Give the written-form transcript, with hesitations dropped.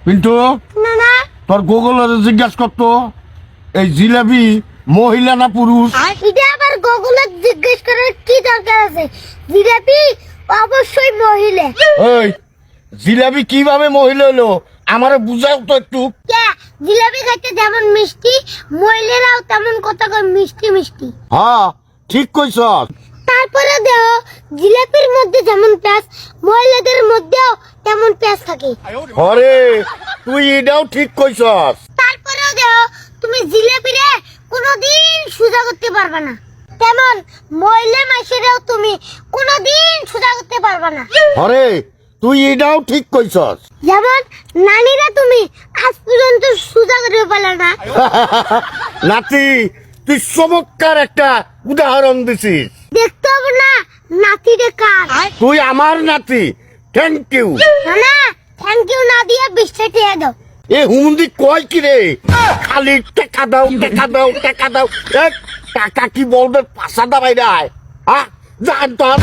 পিন্টু না না তোর গুগলের জিজ্ঞাসা করতো এই জিলাপি মহিলা না পুরুষ? এটা আবার গুগলে জিজ্ঞেস করার কি দরকার আছে? জিলাপি অবশ্যই মহিলা। ওই জিলাপি কিভাবে মহিলা হলো আমারে বুঝাও তো একটু। কে জিলাপি খাইতে যেমন মিষ্টি, মহিলারাও তেমন কথা কয় মিষ্টি মিষ্টি। হ্যাঁ ঠিক কইছ। তারপরে দেও জিলাপির মধ্যে যেমন প্যাঁচ, মহিলাদের মধ্যেও তেমন প্যাঁচ থাকে। হরে তুই এটাও ঠিক কইছস। তারপরেও দেও তুমি জিলাপিরে কোনোদিন সোজা করতে পারবে না, তেমন মহিলা মাসিরেও তুমি কোনোদিন সোজা করতে পারবে না। হরে তুই এটাও ঠিক কইছস। যেমন নানিরা তুমি আজ পর্যন্ত সোজা করে পারলে না। নাতি তুই চমৎকার একটা উদাহরণ দিছিস। দেখতে হবে না নাতিরে কার। তুই আমার নাতি, থ্যাংক ইউ। না না থ্যাংক ইউ না দিয়ে 20টা টাকা দাও। এ হুমন্দি কয় কি রে, খালি টাকা দাও টাকা দাও টাকা দাও। এ, টাকা কি বলবে পাশা দাবাই রায়, হ্যাঁ জান তোর।